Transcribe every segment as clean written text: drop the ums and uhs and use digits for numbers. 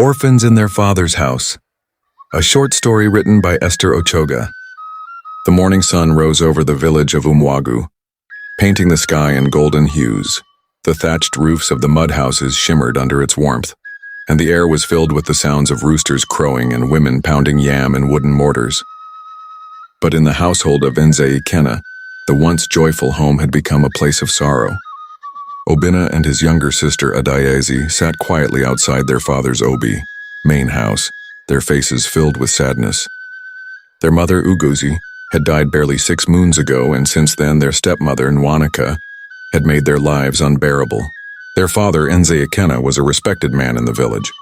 Orphans in Their Father's House, a short story written by Esther Ochoga. The morning sun rose over the village of Umwagu, painting the sky in golden hues. The thatched roofs of the mud houses shimmered under its warmth, and the air was filled with the sounds of roosters crowing and women pounding yam in wooden mortars. But in the household of Nze Ikenna, the once joyful home had become a place of sorrow. Obinna and his younger sister Adayezi sat quietly outside their father's obi, main house, their faces filled with sadness. Their mother Ugozi had died barely 6 moons ago, and since then their stepmother Nwanika had made their lives unbearable. Their father Nze Ikenna was a respected man in the village.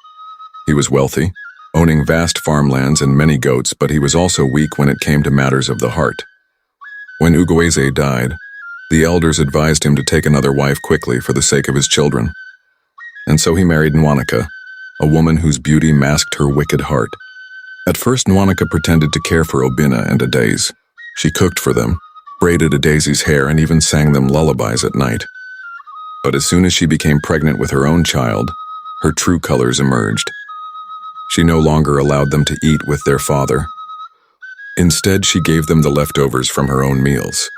He was wealthy, owning vast farmlands and many goats, but he was also weak when it came to matters of the heart. When Ugwueze died, the elders advised him to take another wife quickly for the sake of his children. And so he married Nwanika, a woman whose beauty masked her wicked heart. At first, Nwanika pretended to care for Obinna and Adaze. She cooked for them, braided Adaze's hair, and even sang them lullabies at night. But as soon as she became pregnant with her own child, her true colors emerged. She no longer allowed them to eat with their father. Instead, she gave them the leftovers from her own meals.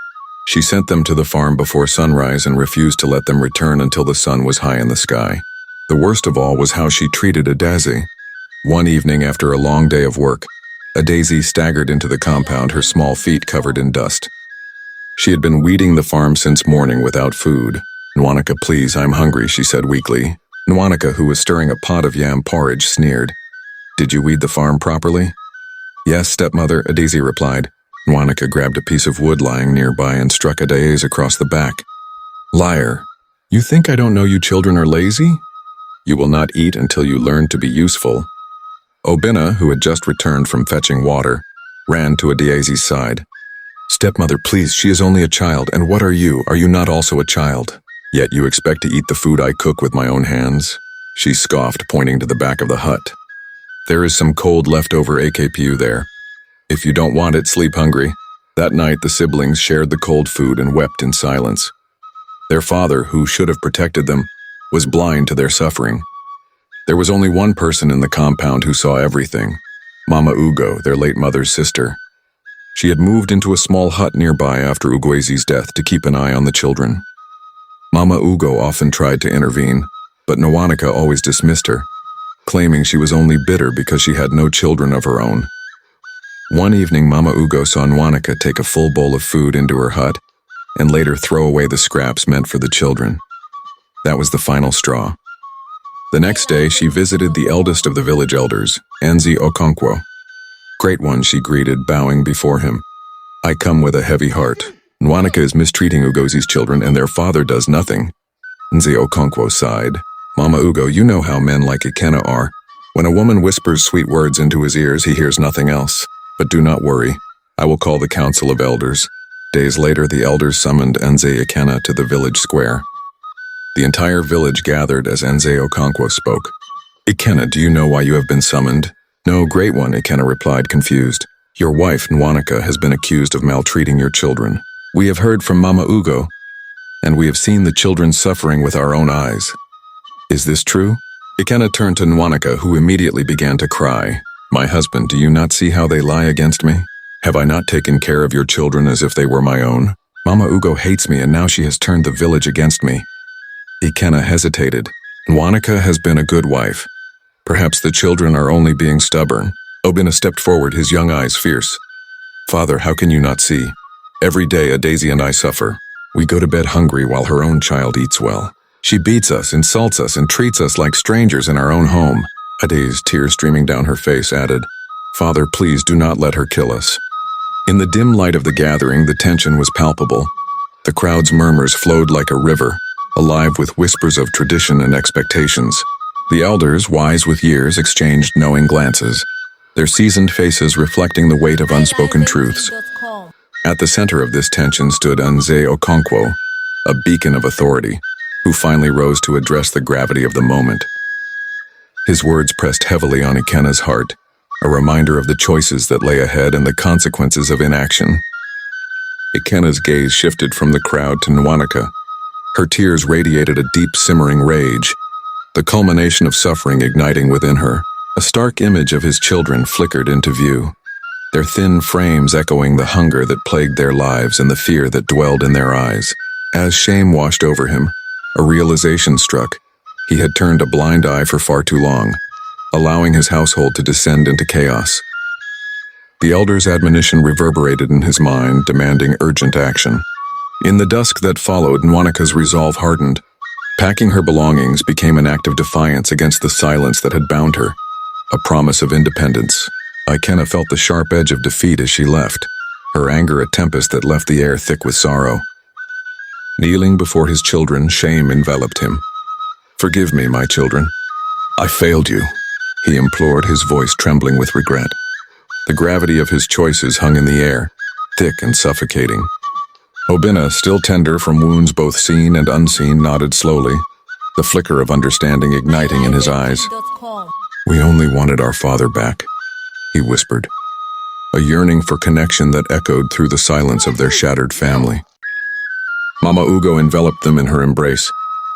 She sent them to the farm before sunrise and refused to let them return until the sun was high in the sky. The worst of all was how she treated Adaze. One evening after a long day of work, Adaze staggered into the compound, her small feet covered in dust. She had been weeding the farm since morning without food. "Nwanika, please, I'm hungry," she said weakly. Nwanika, who was stirring a pot of yam porridge, sneered. "Did you weed the farm properly?" "Yes, stepmother," Adaze replied. Nwanika grabbed a piece of wood lying nearby and struck Adaze across the back. "Liar! You think I don't know you children are lazy? You will not eat until you learn to be useful." Obinna, who had just returned from fetching water, ran to Adaze's side. "Stepmother, please, she is only a child, and what are you? Are you not also a child? Yet you expect to eat the food I cook with my own hands?" She scoffed, pointing to the back of the hut. "There is some cold leftover AKPU there. If you don't want it, sleep hungry." That night, the siblings shared the cold food and wept in silence. Their father, who should have protected them, was blind to their suffering. There was only one person in the compound who saw everything: Mama Ugo, their late mother's sister. She had moved into a small hut nearby after Ugweze's death to keep an eye on the children. Mama Ugo often tried to intervene, but Nwanika always dismissed her, claiming she was only bitter because she had no children of her own. One evening, Mama Ugo saw Nwanika take a full bowl of food into her hut and later throw away the scraps meant for the children. That was the final straw. The next day, she visited the eldest of the village elders, Nze Okonkwo. "Great one," she greeted, bowing before him. "I come with a heavy heart. Nwanika is mistreating Ugozi's children, and their father does nothing." Nze Okonkwo sighed. "Mama Ugo, you know how men like Ikenna are. When a woman whispers sweet words into his ears, he hears nothing else. But do not worry. I will call the council of elders." Days later, the elders summoned Nze Ikenna to the village square. The entire village gathered as Nze Okonkwo spoke. "Ikenna, do you know why you have been summoned?" "No, great one," Ikenna replied, confused. "Your wife, Nwanika, has been accused of maltreating your children. We have heard from Mama Ugo, and we have seen the children suffering with our own eyes. Is this true?" Ikenna turned to Nwanika, who immediately began to cry. "My husband, do you not see how they lie against me? Have I not taken care of your children as if they were my own? Mama Ugo hates me, and now she has turned the village against me." Ikenna hesitated. "Nwanika has been a good wife. Perhaps the children are only being stubborn." Obinna stepped forward, his young eyes fierce. "Father, how can you not see? Every day Adaze and I suffer. We go to bed hungry while her own child eats well. She beats us, insults us, and treats us like strangers in our own home." Adaze, tears streaming down her face, added, "Father, please do not let her kill us." In the dim light of the gathering, the tension was palpable. The crowd's murmurs flowed like a river, alive with whispers of tradition and expectations. The elders, wise with years, exchanged knowing glances, their seasoned faces reflecting the weight of unspoken truths. At the center of this tension stood Nze Okonkwo, a beacon of authority, who finally rose to address the gravity of the moment. His words pressed heavily on Ikenna's heart, a reminder of the choices that lay ahead and the consequences of inaction. Ikenna's gaze shifted from the crowd to Nwanika. Her tears radiated a deep, simmering rage, the culmination of suffering igniting within her. A stark image of his children flickered into view, their thin frames echoing the hunger that plagued their lives and the fear that dwelled in their eyes. As shame washed over him, a realization struck. He had turned a blind eye for far too long, allowing his household to descend into chaos. The elder's admonition reverberated in his mind, demanding urgent action. In the dusk that followed, Nwaneka's resolve hardened. Packing her belongings became an act of defiance against the silence that had bound her, a promise of independence. Ikenna felt the sharp edge of defeat as she left, her anger a tempest that left the air thick with sorrow. Kneeling before his children, shame enveloped him. "Forgive me, my children. I failed you," he implored, his voice trembling with regret. The gravity of his choices hung in the air, thick and suffocating. Obinna, still tender from wounds both seen and unseen, nodded slowly, the flicker of understanding igniting in his eyes. "We only wanted our father back," he whispered, a yearning for connection that echoed through the silence of their shattered family. Mama Ugo enveloped them in her embrace,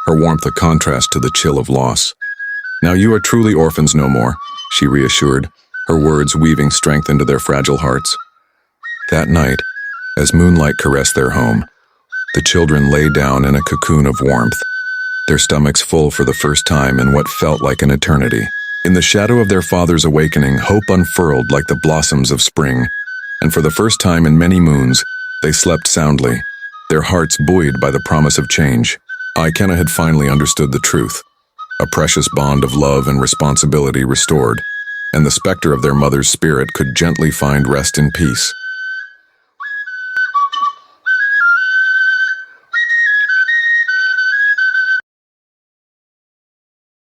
her warmth a contrast to the chill of loss. "Now you are truly orphans no more," she reassured, her words weaving strength into their fragile hearts. That night, as moonlight caressed their home, the children lay down in a cocoon of warmth, their stomachs full for the first time in what felt like an eternity. In the shadow of their father's awakening, hope unfurled like the blossoms of spring, and for the first time in many moons, they slept soundly, their hearts buoyed by the promise of change. Ikenna had finally understood the truth, a precious bond of love and responsibility restored, and the specter of their mother's spirit could gently find rest in peace.